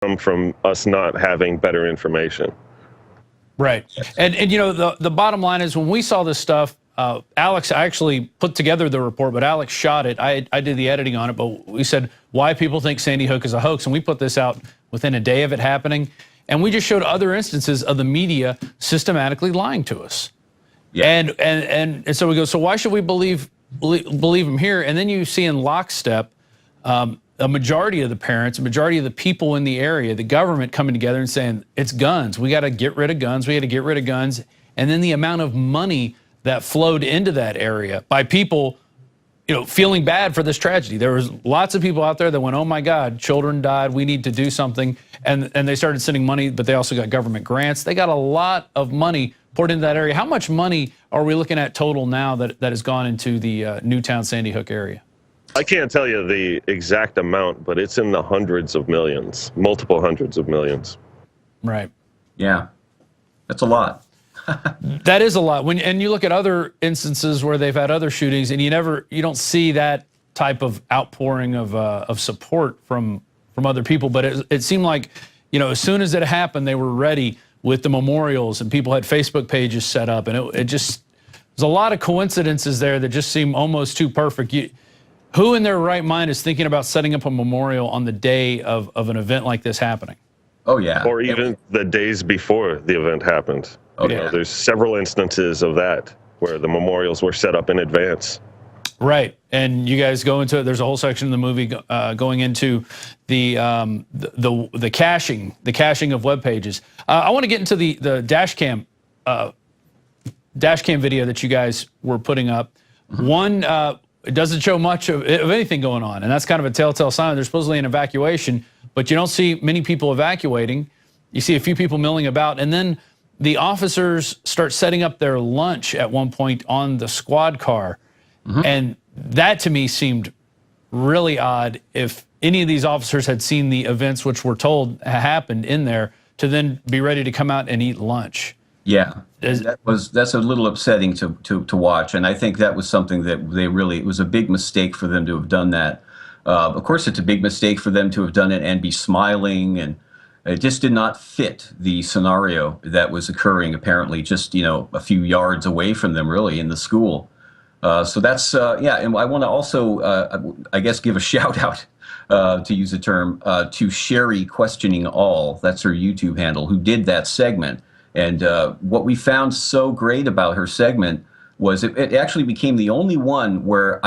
come from us not having better information. Right. And you know, the bottom line is when we saw this stuff, Alex actually put together the report, but Alex shot it. I did the editing on it, but we said why people think Sandy Hook is a hoax, and we put this out within a day of it happening, and we just showed other instances of the media systematically lying to us. Yeah. And so we go, so why should we believe them here? And then you see in lockstep a majority of the parents, a majority of the people in the area, the government coming together and saying, it's guns. We got to get rid of guns. We got to get rid of guns. And then the amount of money that flowed into that area by people, you know, feeling bad for this tragedy. There was lots of people out there that went, oh my God, children died. We need to do something. And they started sending money, but they also got government grants. They got a lot of money poured into that area. How much money are we looking at total now that has gone into the Newtown Sandy Hook area? I can't tell you the exact amount, but it's in the hundreds of millions, multiple hundreds of millions. Right. Yeah, that's a lot. That is a lot. And you look at other instances where they've had other shootings, and you don't see that type of outpouring of support from other people. But it seemed like, you know, as soon as it happened, they were ready with the memorials, and people had Facebook pages set up, and there's a lot of coincidences there that just seem almost too perfect. Who in their right mind is thinking about setting up a memorial on the day of an event like this happening? Oh, yeah. Or even the days before the event happened. Oh, yeah. There's several instances of that where the memorials were set up in advance. Right. And you guys go into it. There's a whole section of the movie going into the caching of web pages. I want to get into the dash cam video that you guys were putting up. One, it doesn't show much of anything going on, and that's kind of a telltale sign. There's supposedly an evacuation, but you don't see many people evacuating. You see a few people milling about, and then the officers start setting up their lunch at one point on the squad car. And that to me seemed really odd. If any of these officers had seen the events which were told happened in there, to then be ready to come out and eat lunch. Yeah, that's a little upsetting to watch, and I think that was something that it was a big mistake for them to have done that. Of course, it's a big mistake for them to have done it and be smiling, and it just did not fit the scenario that was occurring apparently just, you know, a few yards away from them, really, in the school. So that's, yeah, and I want to also, I guess, give a shout out, to use the term, to Sherry Questioning All, that's her YouTube handle, who did that segment. And what we found so great about her segment was it actually became the only one where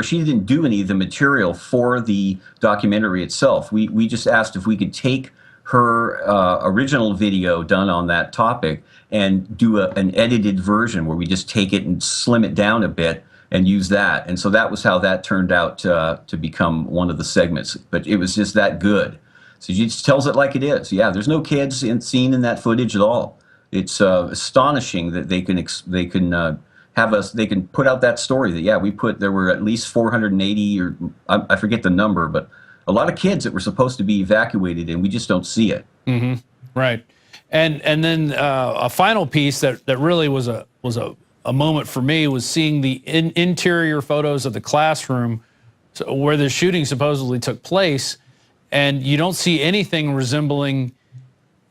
she didn't do any of the material for the documentary itself. We just asked if we could take her original video done on that topic and do an edited version where we just take it and slim it down a bit and use that. And so that was how that turned out to become one of the segments. But it was just that good. So she just tells it like it is. Yeah, there's no kids seen in that footage at all. It's astonishing that they can put out that story that, yeah, there were at least 480, or I forget the number, but a lot of kids that were supposed to be evacuated, and we just don't see it. Mm-hmm. Right. And then a final piece that really was a moment for me was seeing the interior photos of the classroom where the shooting supposedly took place, and you don't see anything resembling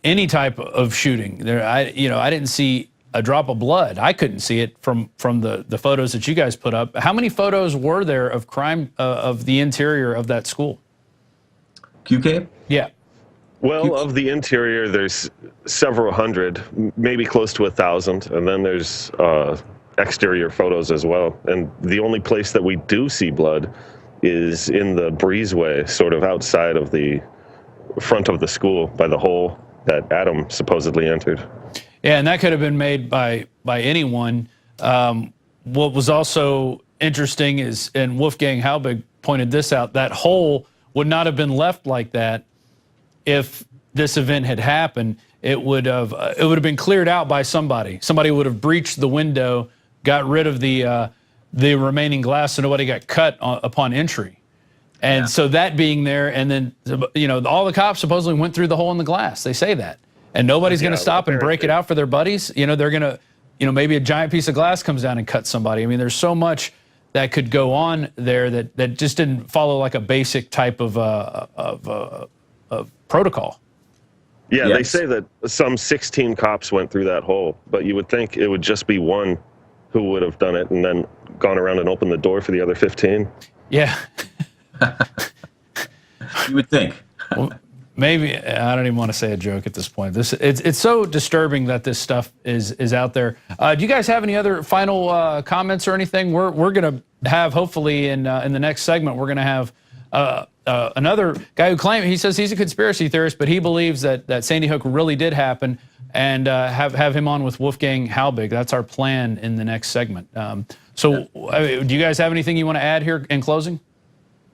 any type of shooting there. I didn't see a drop of blood. I couldn't see it from the photos that you guys put up. How many photos were there of crime of the interior of that school? QK? Yeah. Well, of the interior, there's several hundred, maybe close to 1,000, and then there's exterior photos as well. And the only place that we do see blood is in the breezeway, sort of outside of the front of the school by the hole that Adam supposedly entered. Yeah, and that could have been made by anyone. What was also interesting is, and Wolfgang Halbig pointed this out, that hole would not have been left like that if this event had happened. It would have been cleared out by somebody. Somebody would have breached the window, got rid of the remaining glass, so nobody got cut upon entry. And so that being there, and then, you know, all the cops supposedly went through the hole in the glass. They say that. And nobody's going to stop and break it out for their buddies. You know, they're going to, you know, maybe a giant piece of glass comes down and cuts somebody. I mean, there's so much that could go on there that just didn't follow like a basic type of protocol. Yeah, Yes. they say that some 16 cops went through that hole, but you would think it would just be one who would have done it and then gone around and opened the door for the other 15. Yeah. You would think. Well, maybe I don't even want to say a joke at this point. It's so disturbing that this stuff is out there. Do you guys have any other final comments or anything? We're going to have, hopefully in the next segment, we're going to have another guy who he says he's a conspiracy theorist, but he believes that Sandy Hook really did happen, and have him on with Wolfgang Halbig. That's our plan in the next segment. Do you guys have anything you want to add here in closing?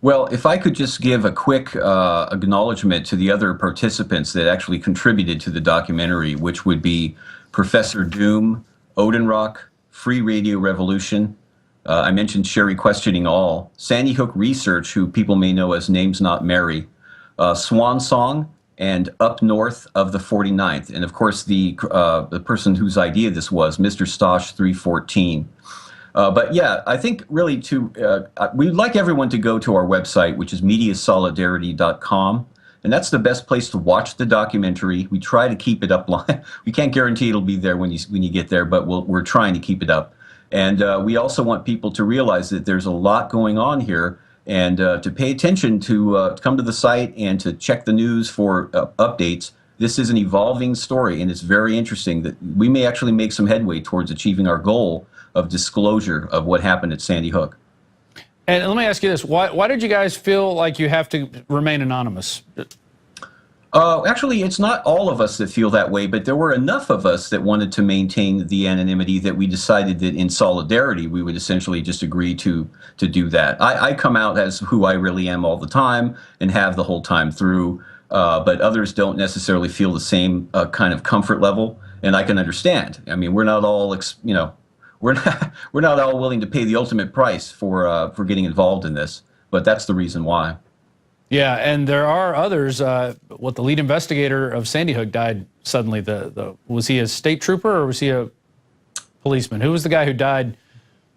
Well, if I could just give a quick acknowledgement to the other participants that actually contributed to the documentary, which would be Professor Doom, Odenrock, Free Radio Revolution. I mentioned Sherry Questioning All, Sandy Hook Research, who people may know as Names Not Mary, Swan Song, and Up North of the 49th. And of course, the person whose idea this was, Mr. Stosh 314. But yeah, I think really we'd like everyone to go to our website, which is mediasolidarity.com. And that's the best place to watch the documentary. We try to keep it up. We can't guarantee it'll be there when you get there, but we're trying to keep it up. And we also want people to realize that there's a lot going on here, and to pay attention, to come to the site and to check the news for updates. This is an evolving story, and it's very interesting that we may actually make some headway towards achieving our goal of disclosure of what happened at Sandy Hook. And let me ask you this. Why did you guys feel like you have to remain anonymous? Actually, it's not all of us that feel that way, but there were enough of us that wanted to maintain the anonymity that we decided that in solidarity we would essentially just agree to do that. I come out as who I really am all the time and have the whole time through, but others don't necessarily feel the same kind of comfort level, and I can understand. I mean, we're not all, we're not all willing to pay the ultimate price for getting involved in this, but that's the reason why. Yeah, and there are others. The lead investigator of Sandy Hook died suddenly. Was he a state trooper or was he a policeman? Who was the guy who died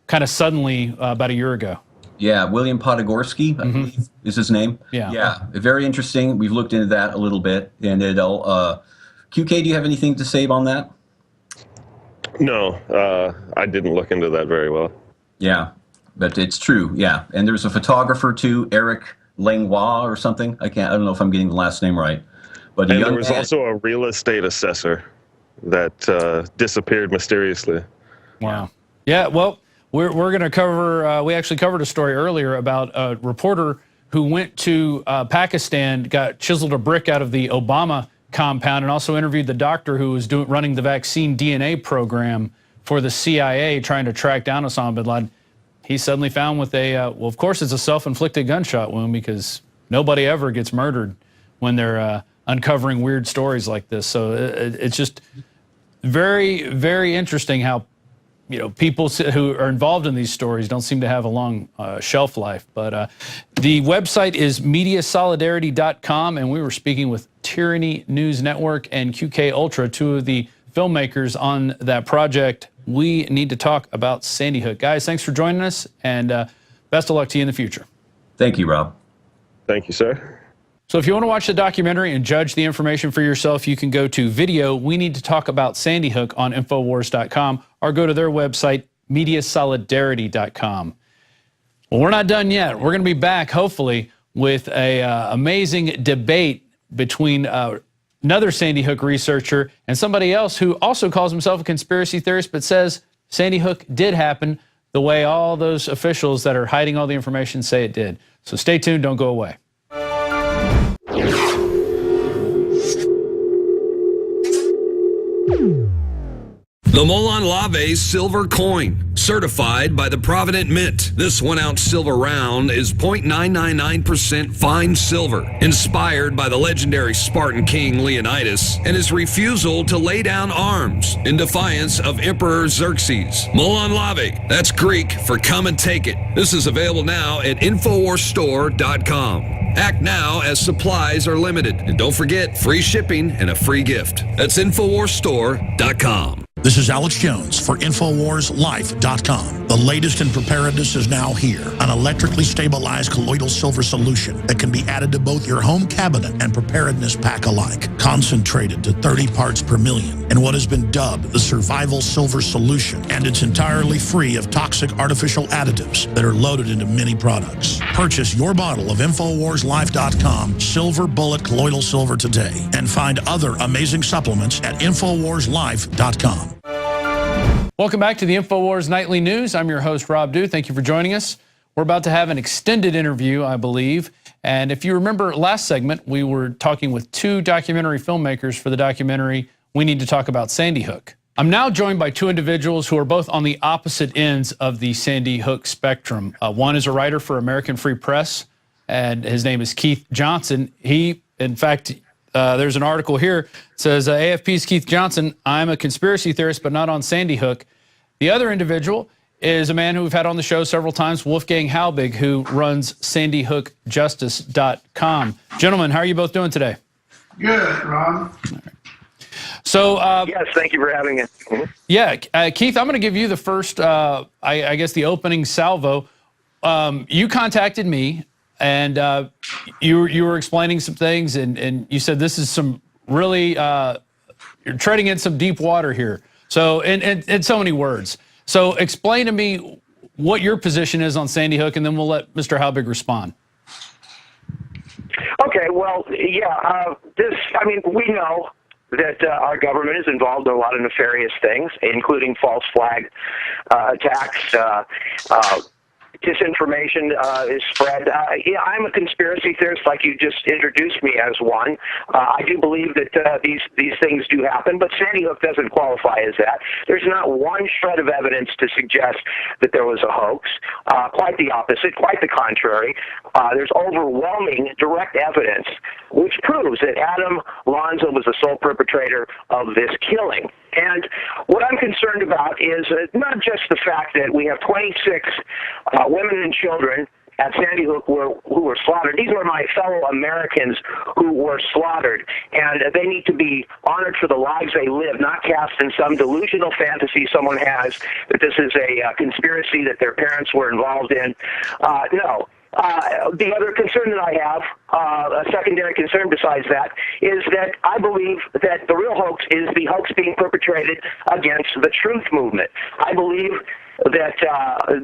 kind of suddenly about a year ago? Yeah, William Podgorski, I believe is his name. Yeah, very interesting. We've looked into that a little bit, and QK, do you have anything to say on that? No, I didn't look into that very well. Yeah, but it's true. Yeah, and there's a photographer too, Eric Langlois or something. I don't know if I'm getting the last name right. But and there was also a real estate assessor that disappeared mysteriously. Wow. Yeah, well, we're going to cover, we actually covered a story earlier about a reporter who went to Pakistan, got chiseled a brick out of the Obama compound, and also interviewed the doctor who was running the vaccine DNA program for the CIA, trying to track down Osama bin Laden. He's suddenly found with well, of course, it's a self-inflicted gunshot wound, because nobody ever gets murdered when they're uncovering weird stories like this. So it's just very, very interesting how, people who are involved in these stories don't seem to have a long shelf life. But the website is mediasolidarity.com, and we were speaking with Tyranny News Network and QK Ultra, two of the filmmakers on that project. We need to talk about Sandy Hook. Guys, thanks for joining us, and best of luck to you in the future. Thank you, Rob. Thank you, sir. So if you want to watch the documentary and judge the information for yourself, you can go to video We Need to Talk About Sandy Hook on INFOWARS.com, or go to their website, mediasolidarity.com. Well, we're not done yet. We're going to be back, hopefully, with a amazing debate between another Sandy Hook researcher and somebody else who also calls himself a conspiracy theorist, but says Sandy Hook did happen the way all those officials that are hiding all the information say it did. So stay tuned. Don't go away. The Molon Lave Silver Coin, certified by the Provident Mint. This 1-ounce silver round is 0.999% fine silver, inspired by the legendary Spartan king Leonidas and his refusal to lay down arms in defiance of Emperor Xerxes. Molon Lave, that's Greek for come and take it. This is available now at InfoWarsStore.com. Act now as supplies are limited. And don't forget, free shipping and a free gift. That's InfoWarsStore.com. This is Alex Jones for InfoWarsLife.com. The latest in preparedness is now here. An electrically stabilized colloidal silver solution that can be added to both your home cabinet and preparedness pack alike. Concentrated to 30 parts per million in what has been dubbed the survival silver solution. And it's entirely free of toxic artificial additives that are loaded into many products. Purchase your bottle of InfoWarsLife.com Silver Bullet Colloidal Silver today and find other amazing supplements at InfoWarsLife.com. Welcome back to the InfoWars Nightly News. I'm your host, Rob Dew. Thank you for joining us. We're about to have an extended interview, I believe. And if you remember last segment, we were talking with two documentary filmmakers for the documentary We Need to Talk About Sandy Hook. I'm now joined by two individuals who are both on the opposite ends of the Sandy Hook spectrum. One is a writer for American Free Press, and his name is Keith Johnson. He, in fact, there's an article here that says, AFP's Keith Johnson, I'm a conspiracy theorist, but not on Sandy Hook. The other individual is a man who we've had on the show several times, Wolfgang Halbig, who runs SandyHookJustice.com. Gentlemen, how are you both doing today? Good, Ron. So, yes, thank you for having us. Yeah, Keith, I'm going to give you the first, I guess, the opening salvo. You contacted me, and you were explaining some things, and you said this is some really, you're treading in some deep water here. So, in so many words. So, explain to me what your position is on Sandy Hook, and then we'll let Mr. Halbig respond. Okay, well, yeah, we know that our government is involved in a lot of nefarious things, including false flag attacks, disinformation is spread. I'm a conspiracy theorist, like you just introduced me as one. I do believe that these things do happen, but Sandy Hook doesn't qualify as that. There's not one shred of evidence to suggest that there was a hoax. Quite the opposite, quite the contrary. There's overwhelming direct evidence which proves that Adam Lanza was the sole perpetrator of this killing. And what I'm concerned about is not just the fact that we have 26 women and children at Sandy Hook who were slaughtered. These were my fellow Americans who were slaughtered, and they need to be honored for the lives they live, not cast in some delusional fantasy someone has that this is a conspiracy that their parents were involved in. No. The other concern that I have, a secondary concern besides that, is that I believe that the real hoax is the hoax being perpetrated against the truth movement. I believe that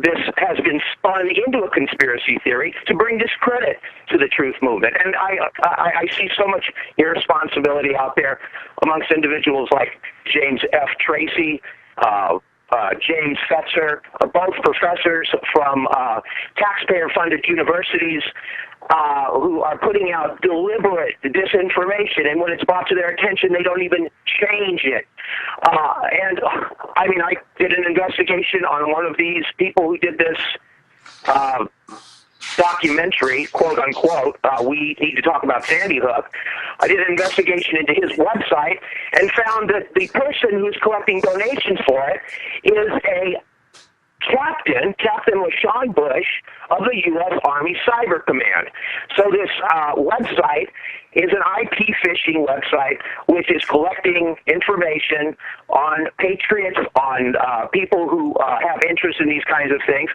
this has been spun into a conspiracy theory to bring discredit to the truth movement. And I see so much irresponsibility out there amongst individuals like James F. Tracy, James Fetzer, both professors from taxpayer-funded universities who are putting out deliberate disinformation, and when it's brought to their attention, they don't even change it. And I mean, I did an investigation on one of these people who did this documentary, quote unquote, We Need to Talk About Sandy Hook. I did an investigation into his website and found that the person who's collecting donations for it is a Captain LaShawn Bush of the U.S. Army Cyber Command. So this website is an IP phishing website which is collecting information on patriots, on people who have interest in these kinds of things.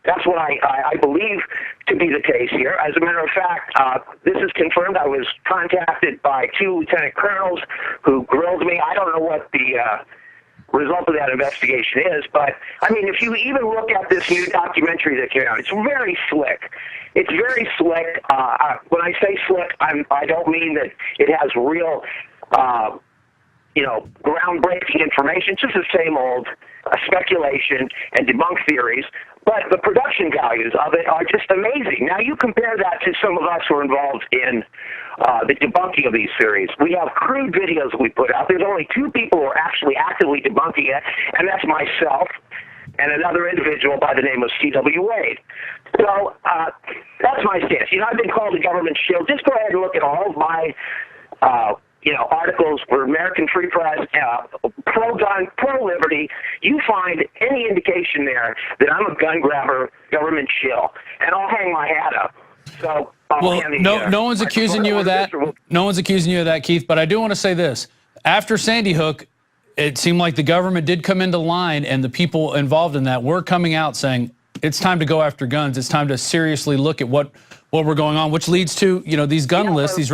That's what I believe to be the case here. As a matter of fact, this is confirmed. I was contacted by two lieutenant colonels who grilled me. I don't know what the result of that investigation is, but I mean, if you even look at this new documentary that came out, it's very slick. It's very slick. When I say slick, I don't mean that it has real, groundbreaking information. It's just the same old speculation and debunk theories. But the production values of it are just amazing. Now, you compare that to some of us who are involved in the debunking of these theories. We have crude videos we put out. There's only two people who are actually actively debunking it, and that's myself and another individual by the name of C.W. Wade. So that's my stance. I've been called a government shield. Just go ahead and look at all of my articles for American Free Press, pro-gun, pro-liberty. You find any indication there that I'm a gun grabber, government shill, and I'll hang my hat up. So, no one's accusing you of that. No one's accusing you of that, Keith. But I do want to say this: after Sandy Hook, it seemed like the government did come into line, and the people involved in that were coming out saying, it's time to go after guns. It's time to seriously look at what we're going on, which leads to, these gun lists, these